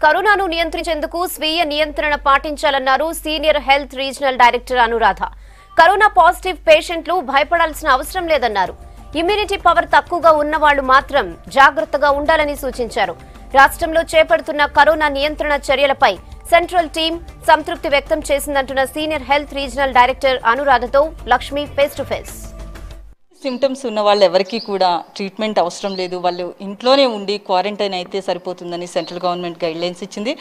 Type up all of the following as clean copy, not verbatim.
కరోనాను నియంత్రించేందుకు స్వీయ నియంత్రణ పాటించాలన్నారు senior health regional director Anuradha. Corona positive పేషెంట్లు భయపడాల్సిన అవసరం లేదన్నారు. ఇమ్యూనిటీ పవర్ తక్కువగా ఉన్నవాళ్లు మాత్రం జాగ్రత్తగా ఉండాలని సూచించారు. రాష్ట్రంలో చేపడుతున్న కరోనా నియంత్రణ చర్యలపై సెంట్రల్ టీం సంతృప్తి వ్యక్తం చేసిందంటున్న సీనియర్ హెల్త్ రీజనల్ డైరెక్టర్ అనురాధతో Lakshmi face to face. Symptoms ఉన్న వాళ్ళు ఎవరికి కూడా ట్రీట్మెంట్ అవసరం లేదు, వాళ్ళు ఇంట్లోనే ఉండి క్వారంటైన్ అయితే సరిపోతుందని సెంట్రల్ గవర్నమెంట్ గైడ్లైన్స్ ఇచ్చింది.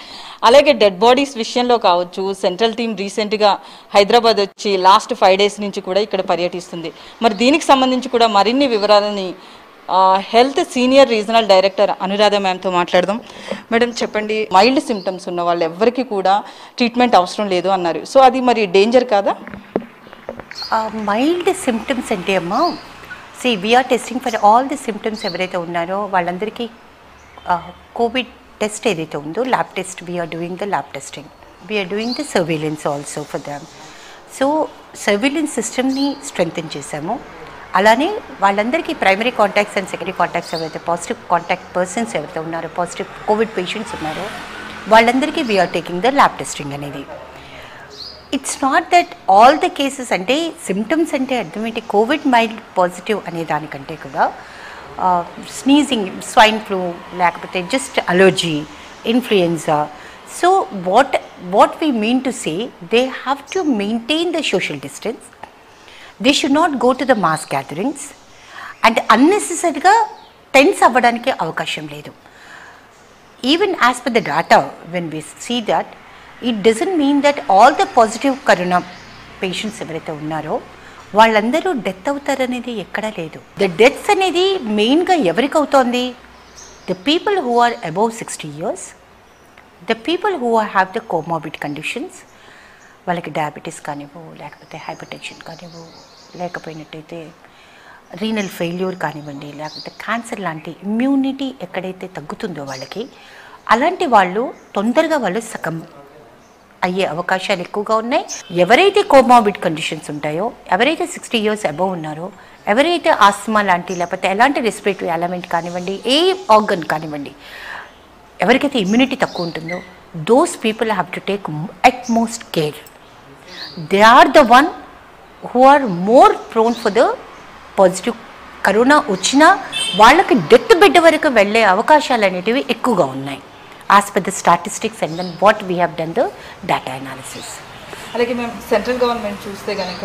అలాగే డెడ్ బాడీస్ విషయంలో కావచ్చు, సెంట్రల్ టీం రీసెంట్గా హైదరాబాద్ వచ్చి లాస్ట్ 5 days నుంచి కూడా ఇక్కడ పర్యటిస్తుంది. మరి దీనికి సంబంధించి కూడా మరిన్ని వివరాలని health senior regional director Anuradha మ్యామ్తో మాట్లాడదాం. మేడం చెప్పండి, మైల్డ్ సిమ్టమ్స్ ఉన్న వాళ్ళు ఎవరికి కూడా ట్రీట్మెంట్ అవసరం లేదు అన్నారు. సో అది మరి డేంజర్ కాదా? మైల్డ్ సిమ్టమ్స్ అంటే అమ్మా, we are testing for all the symptoms ఎవరైతే ఉన్నారో వాళ్ళందరికీ కోవిడ్ టెస్ట్ ఏదైతే ఉందో lab test, we are doing the lab testing, we are doing the surveillance also for them. So surveillance సిస్టమ్ని స్ట్రెంగ్తెన్ చేశాము. అలానే వాళ్ళందరికీ primary contacts and secondary contacts ఎవరైతే పాజిటివ్ కాంటాక్ట్ పర్సన్స్ ఎవరైతే ఉన్నారో, పాజిటివ్ కోవిడ్ పేషెంట్స్ ఉన్నారో వాళ్ళందరికీ we are taking the lab testing అనేది. It's not that all the cases, అంటే సిమ్టమ్స్ అంటే అర్థం ఏంటి, కోవిడ్ మైల్డ్ పాజిటివ్ అనే దానికంటే కూడా స్నీజింగ్, స్వైన్ ఫ్లూ, లేకపోతే just allergy, influenza. So what we mean to say, they have to maintain the social distance, they should not go to the mass gatherings and అన్నెసెసరీగా tense అవ్వడానికి అవకాశం లేదు. Even as per the data when we see that, it doesn't mean that all the positive corona patients ఎవరైతే ఉన్నారో వాళ్ళందరూ death అవుతారనేది ఎక్కడా లేదు. The deaths అనేది మెయిన్గా ఎవరికి అవుతోంది? The people who are above 60 years, the people who have the comorbid conditions, వాళ్ళకి డయాబెటీస్ కానివ్వు, లేకపోతే హైపర్ టెన్షన్ కానివ్వు, లేకపోయినట్టయితే రీనల్ ఫెయిల్యూర్ కానివ్వండి, లేకపోతే క్యాన్సర్ లాంటి ఇమ్యూనిటీ ఎక్కడైతే తగ్గుతుందో వాళ్ళకి, అలాంటి వాళ్ళు తొందరగా వాళ్ళు సగం అయ్యే అవకాశాలు ఎక్కువగా ఉన్నాయి. ఎవరైతే కోమార్బిడ్ కండిషన్స్ ఉంటాయో, ఎవరైతే 60 years అబవ్ ఉన్నారో, ఎవరైతే ఆస్మా లాంటి లేకపోతే ఎలాంటి రెస్పిరేటరీ ఎలిమెంట్ కానివ్వండి, ఏ ఆర్గన్ కానివ్వండి, ఎవరికైతే ఇమ్యూనిటీ తక్కువ ఉంటుందో, those people have to take utmost care. They are the one who are more prone for the positive. Corona వచ్చినా వాళ్ళకి డెత్ బెడ్ వరకు వెళ్ళే అవకాశాలు అనేటివి ఎక్కువగా ఉన్నాయి as per the statistics and then what we have done the data analysis. అలాగే మేము సెంట్రల్ గవర్నమెంట్ చూస్తే కనుక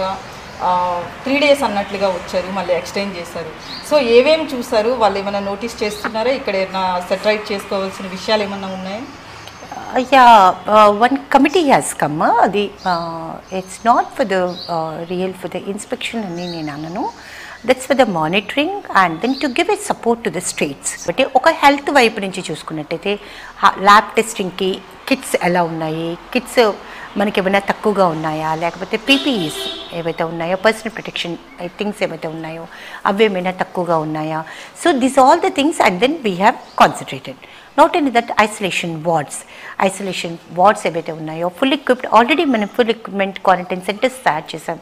3 days అన్నట్లుగా వచ్చారు, మళ్ళీ ఎక్స్టెండ్ చేశారు. సో ఏమేమి చూసారు? వాళ్ళు ఏమైనా నోటీస్ చేస్తున్నారా? ఇక్కడ ఏమైనా సెటరైట్ చేసుకోవాల్సిన విషయాలు ఏమన్నా ఉన్నాయా? One committee has come. It's not for the real for the inspection అని నేను అనను. That's for the monitoring and then to give a support to the states. But ఒక హెల్త్ వైపు నుంచి చూసుకున్నట్టయితే ల్యాబ్ టెస్టింగ్కి కిట్స్ ఎలా ఉన్నాయి, కిట్స్ మనకి ఏమైనా తక్కువగా ఉన్నాయా, లేకపోతే పీపీఈస్ ఏవైతే ఉన్నాయో, పర్సనల్ ప్రొటెక్షన్ థింగ్స్ ఏవైతే ఉన్నాయో అవి ఏమైనా తక్కువగా ఉన్నాయా. So this all the things and then we have concentrated. Not only that, isolation wards ఏవైతే ఉన్నాయో ఫుల్ ఎక్విప్డ్, ఆల్రెడీ మనం ఫుల్ ఎక్విప్మెంట్ క్వారంటైన్ సెంటర్స్ తయారు చేసాం,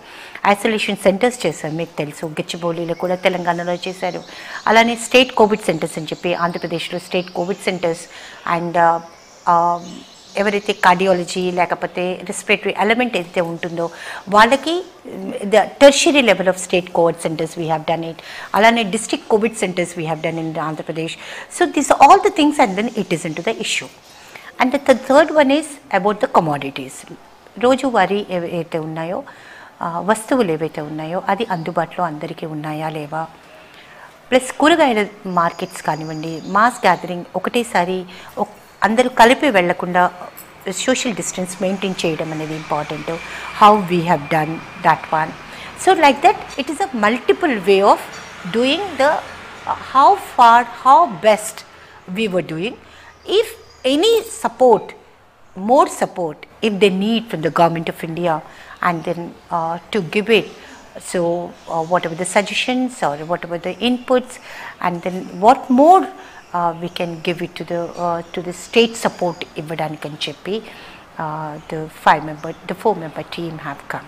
ఐసోలేషన్ సెంటర్స్ చేశాం. మీకు తెలుసు, గచ్చిబౌలిలో కూడా తెలంగాణలో చేశారు. అలానే స్టేట్ కోవిడ్ సెంటర్స్ అని చెప్పి ఆంధ్రప్రదేశ్లో స్టేట్ కోవిడ్ సెంటర్స్ అండ్ ఎవరైతే కార్డియాలజీ లేకపోతే రెస్పిరేటరీ ఎలిమెంట్ ఏదైతే ఉంటుందో వాళ్ళకి the tertiary level of state COVID centres we have done it. అలానే district COVID centres we have done in Andhra Pradesh. So this all the things and then it is in to the issue. And the third one is about the commodities. రోజువారీ ఏవైతే ఉన్నాయో వస్తువులు ఏవైతే ఉన్నాయో అది అందుబాటులో అందరికీ ఉన్నాయా లేవా. ప్లస్ కూరగాయల మార్కెట్స్ కానివ్వండి, మాస్ గ్యాదరింగ్ ఒకటేసారి అందరూ కలిపి వెళ్లకుండా సోషల్ డిస్టెన్స్ మెయింటైన్ చేయడం అనేది important. How we have done that one. So like that it is a multiple way of doing the how best we were doing. If any support, more support if they need from the government of India, and then to give it, so whatever the suggestions or whatever the inputs, and then what more we can give it to the state support ఇవ్వడానికి అని చెప్పి the 4-member team have come.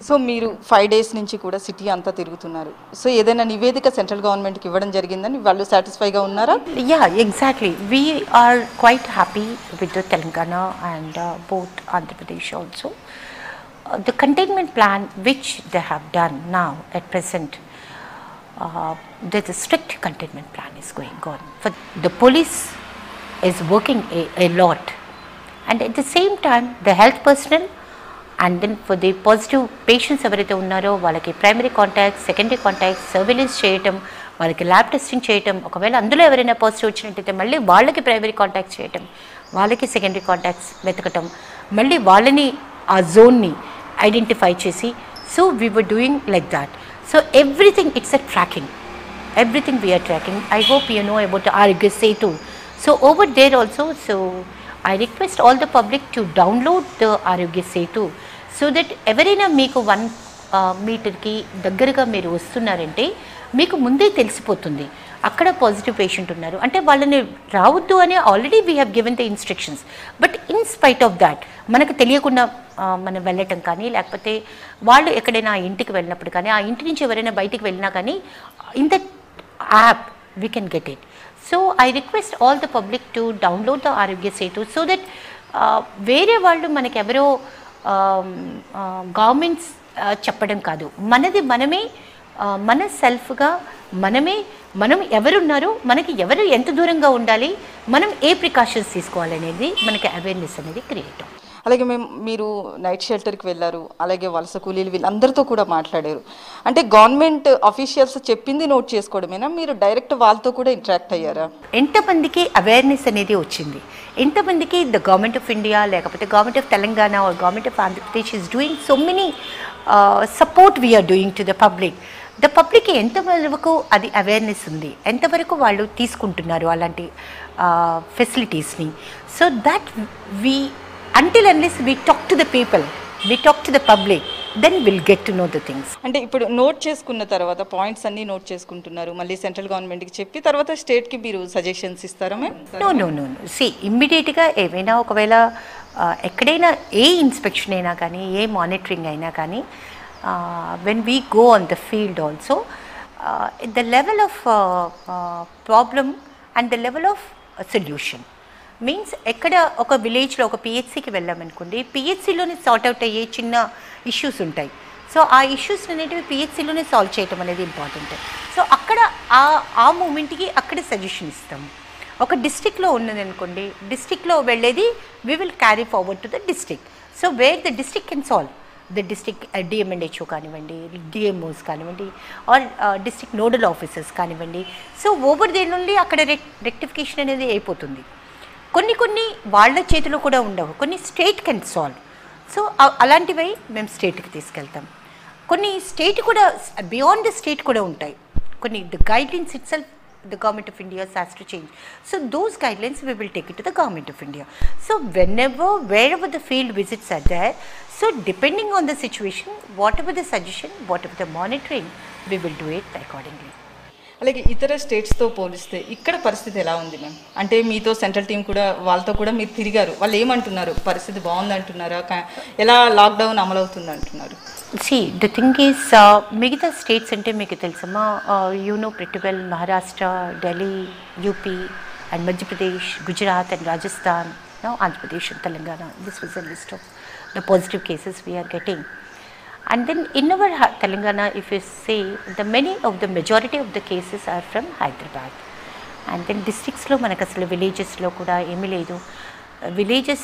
So మీరు 5 days నుంచి కూడా city అంతా తిరుగుతున్నారు. So ఏదైనా నివేదిక సెంట్రల్ గవర్నమెంట్కి ఇవ్వడం జరిగిందని వాళ్ళు సాటిస్ఫైగా ఉన్నారా? Yeah, exactly. We are quite happy with the Telangana and both Andhra Pradesh also. The containment plan which they have done now at present, there's a strict containment plan is going on. For the police is working a lot, and at the same time the health personnel, and then for the positive patients ఎవరైతే ఉన్నారో వాళ్ళకి primary contacts, secondary contacts, surveillance చేయటం, వాళ్ళకి lab testing చేయటం, ఒకవేళ అందులో ఎవరైనా positive వచ్చినట్టయితే మళ్ళీ వాళ్ళకి ప్రైమరీ కాంటాక్ట్స్ చేయటం, వాళ్ళకి సెకండరీ కాంటాక్ట్స్ వెతకటం, మళ్ళీ వాళ్ళని ఆ జోన్ని ఐడెంటిఫై చేసి, so we were doing like that. So everything it's a tracking, everything we are tracking. I hope you know about the Arogya Setu. So over there also, so I request all the public to download the Arogya Setu so that ఎవరైనా మీకు 1 మీటర్కి దగ్గరగా మీరు వస్తున్నారంటే మీకు ముందే తెలిసిపోతుంది అక్కడ positive patient ఉన్నారు అంటే వాళ్ళని రావద్దు అని already we have given the instructions. But in spite of that మనకు తెలియకుండా మనం వెళ్ళటం కానీ, లేకపోతే వాళ్ళు ఎక్కడైనా ఆ ఇంటికి వెళ్ళినప్పుడు కానీ, ఆ ఇంటి నుంచి ఎవరైనా బయటికి వెళ్ళినా కానీ in that app we can get it. So I request all the public to download the ఆరోగ్య సేతు సో దట్ వేరే వాళ్ళు మనకి ఎవరో గవర్నమెంట్స్ చెప్పడం కాదు, మనది మనమే మన సెల్ఫ్గా మనం ఎవరున్నారో, మనకి ఎవరు ఎంత దూరంగా ఉండాలి, మనం ఏ ప్రికాషన్స్ తీసుకోవాలనేది మనకి అవేర్నెస్ అనేది క్రియేట్ అవుతుంది. అలాగే మీరు నైట్ షెల్టర్కి వెళ్ళారు, అలాగే వలస కూలీలు వీళ్ళందరితో కూడా మాట్లాడారు. అంటే గవర్నమెంట్ అఫీషియల్స్ చెప్పింది నోట్ చేసుకోవడమేనా, మీరు డైరెక్ట్ వాళ్ళతో కూడా ఇంటరాక్ట్ అయ్యారా? ఎంతమందికి అవేర్నెస్ అనేది వచ్చింది, ఎంతమందికి ద గవర్నమెంట్ ఆఫ్ ఇండియా లేకపోతే government of Telangana or government of Andhra Pradesh is doing so many support we are doing to the public. The పబ్లిక్కి ఎంతవరకు అది అవేర్నెస్ ఉంది, ఎంతవరకు వాళ్ళు తీసుకుంటున్నారు అలాంటి ఫెసిలిటీస్ని. So that we until unless we talk to the people, we talk to the public, then we'll get to know the things. అంటే ఇప్పుడు నోట్ చేసుకున్న తర్వాత పాయింట్స్ అన్నీ నోట్ చేసుకుంటున్నారు, మళ్ళీ సెంట్రల్ గవర్నమెంట్కి చెప్పి తర్వాత స్టేట్కి మీరు సజెషన్స్ ఇస్తారా? నో సి ఇమ్మీడియట్గా ఏమైనా ఒకవేళ ఎక్కడైనా ఏ ఇన్స్పెక్షన్ అయినా కానీ, ఏ మానిటరింగ్ అయినా కానీ, when we go on the field also, the level of problem and the level of solution means ఎక్కడ ఒక విలేజ్లో ఒక పిహెచ్సికి వెళ్ళామనుకోండి, పిహెచ్సిలోనే సార్ట్అవుట్ అయ్యే చిన్న ఇష్యూస్ ఉంటాయి. సో ఆ ఇష్యూస్ అనేటివి పిహెచ్సిలోనే సాల్వ్ చేయటం అనేది ఇంపార్టెంట్. సో అక్కడ ఆ మూమెంట్కి అక్కడ సజెషన్ ఇస్తాము. ఒక డిస్ట్రిక్ట్లో ఉన్నది అనుకోండి, డిస్ట్రిక్ట్లో వెళ్ళేది we will carry forward to the district. So where the district can solve, the district DM&HO కానివ్వండి, డిఎంఓస్ కానివ్వండి, ఆర్ డిస్ట్రిక్ట్ నోడల్ ఆఫీసర్స్ కానివ్వండి. సో ఓవర్ దేని నుండి అక్కడ రెక్టిఫికేషన్ అనేది అయిపోతుంది. కొన్ని వాళ్ళ చేతిలో కూడా ఉండవు, కొన్ని స్టేట్ కెన్ సాల్వ్. సో అలాంటివి మేము స్టేట్కి తీసుకెళ్తాం. కొన్ని స్టేట్ కూడా బియాండ్ ద స్టేట్ కూడా ఉంటాయి. కొన్ని the guidelines it self the government of India has to change. So those guidelines we will take it to the government of India. So wherever the field visits are there, so depending on the situation, whatever the suggestion, whatever the monitoring, we will do it accordingly. అలాగే ఇతర స్టేట్స్తో పోలిస్తే ఇక్కడ పరిస్థితి ఎలా ఉంది ma'am? అంటే మీతో central team కూడా వాళ్ళతో కూడా మీరు తిరిగారు, వాళ్ళు ఏమంటున్నారు? పరిస్థితి బాగుంది అంటున్నారా, ఎలా లాక్డౌన్ అమలు అవుతుంది అంటున్నారు? See, the thing is, మిగతా స్టేట్స్ అంటే మీకు తెలుసమ్మా, you know pretty well, Maharashtra, Delhi, UP and Madhya Pradesh, Gujarat and Rajasthan, Andhra Pradesh and Telangana. This was a list of the positive cases we are getting. And then in our Telangana, if you say, the majority of the cases are from Hyderabad. And then districts lo manaku asalu villages lo kuda emi ledu. Villages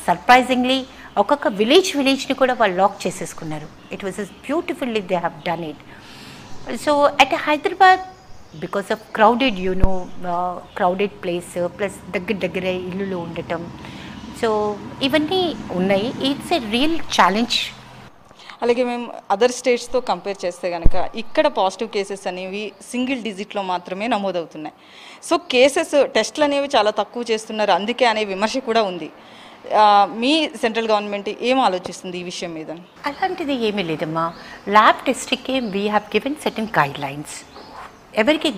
surprisingly okka village ni kuda vallu lock cheseskunnaru. It was as beautifully they have done it. So at Hyderabad, because of crowded, crowded place plus daggare illulo undatam, so ivanni unnai, it's a real challenge. అలాగే మేము other స్టేట్స్తో compare చేస్తే కనుక ఇక్కడ positive cases అనేవి single డిజిట్లో మాత్రమే నమోదవుతున్నాయి. So cases టెస్ట్లు అనేవి చాలా తక్కువ చేస్తున్నారు, అందుకే అనే విమర్శ కూడా ఉంది. మీ సెంట్రల్ గవర్నమెంట్ ఏం ఆలోచిస్తుంది ఈ విషయం మీద? అలాంటిది ఏమీ లేదమ్మా. ల్యాబ్ టెస్టింగ్కి we have given certain guidelines, ఎవరికి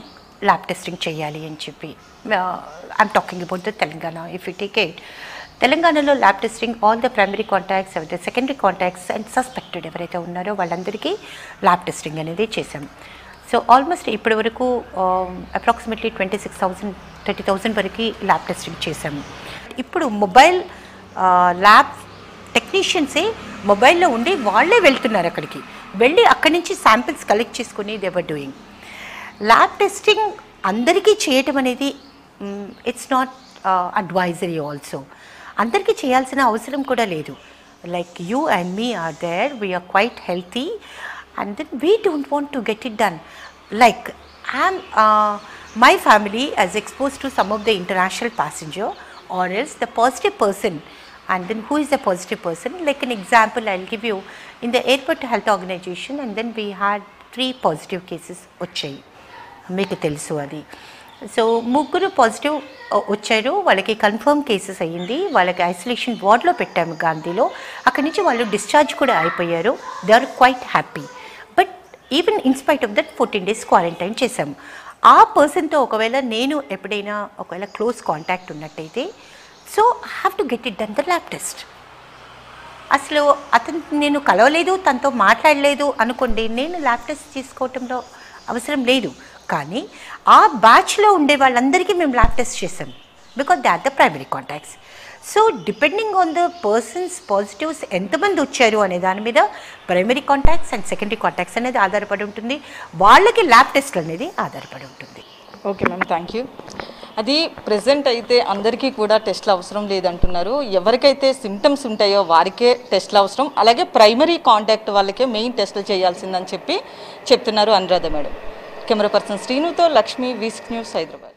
ల్యాబ్ టెస్టింగ్ చేయాలి అని చెప్పి. I'm talking about the Telangana. If you take it, తెలంగాణలో lab testing all the primary contacts, secondary contacts and suspected ఎవరైతే ఉన్నారో వాళ్ళందరికీ ల్యాబ్ టెస్టింగ్ అనేది చేసాం. సో ఆల్మోస్ట్ ఇప్పటి వరకు అప్రాక్సిమేట్లీ 26,000 30,000 వరకు ల్యాబ్ టెస్టింగ్ చేసాము. ఇప్పుడు మొబైల్ ల్యాబ్ టెక్నీషియన్సే మొబైల్లో ఉండి వాళ్ళే వెళ్తున్నారు, అక్కడికి వెళ్ళి అక్కడి నుంచి శాంపిల్స్ కలెక్ట్ చేసుకుని they were doing. Lab testing అందరికీ చేయటం అనేది ఇట్స్ నాట్ అడ్వైజరీ ఆల్సో. అందరికీ చేయాల్సిన అవసరం కూడా లేదు. Like you and me are there, we're quite healthy and then we don't want to get it done. Like my family is exposed to some of the international passenger or else the positive person, and then who is the positive person? Like an example I'll give you, in the airport health organization, and then we had 3 positive cases వచ్చాయి, మీకు తెలుసు అది. So 3 positive వచ్చారు, వాళ్ళకి confirm cases అయ్యింది, వాళ్ళకి isolation వార్డ్లో పెట్టాము గాంధీలో. అక్కడి నుంచి వాళ్ళు డిశ్చార్జ్ కూడా అయిపోయారు. They are quite happy. But even inspite of that 14 days quarantine చేశాము. ఆ పర్సన్తో ఒకవేళ నేను ఎప్పుడైనా ఒకవేళ క్లోజ్ కాంటాక్ట్ ఉన్నట్టయితే, so I have to get it done the lab test. అసలు అతను నేను కలవలేదు, తనతో మాట్లాడలేదు అనుకోండి, నేను ల్యాబ్ టెస్ట్ చేసుకోవటంలో అవసరం లేదు. కానీ ఆ బ్యాచ్లో ఉండే వాళ్ళందరికీ మేము ల్యాబ్ టెస్ట్ చేసాం, because they are the primary contacts. So depending on the persons positives ఎంతమంది వచ్చారు అనే దాని మీద primary contacts and secondary contacts అనేది ఆధారపడి ఉంటుంది, వాళ్ళకి ల్యాబ్ టెస్ట్ అనేది ఆధారపడి ఉంటుంది. Okay ma'am, thank you. అది ప్రెజెంట్ అయితే అందరికీ కూడా టెస్ట్లు అవసరం లేదంటున్నారు. ఎవరికైతే సిమ్టమ్స్ ఉంటాయో వారికే టెస్ట్లు అవసరం, అలాగే ప్రైమరీ కాంటాక్ట్ వాళ్ళకే మెయిన్ టెస్టులు చేయాల్సిందని చెప్తున్నారు అనురాధ మేడం. కెమెరా పర్సన్ శ్రీనుతో లక్ష్మి, V6 న్యూస్, హైదరాబాద్.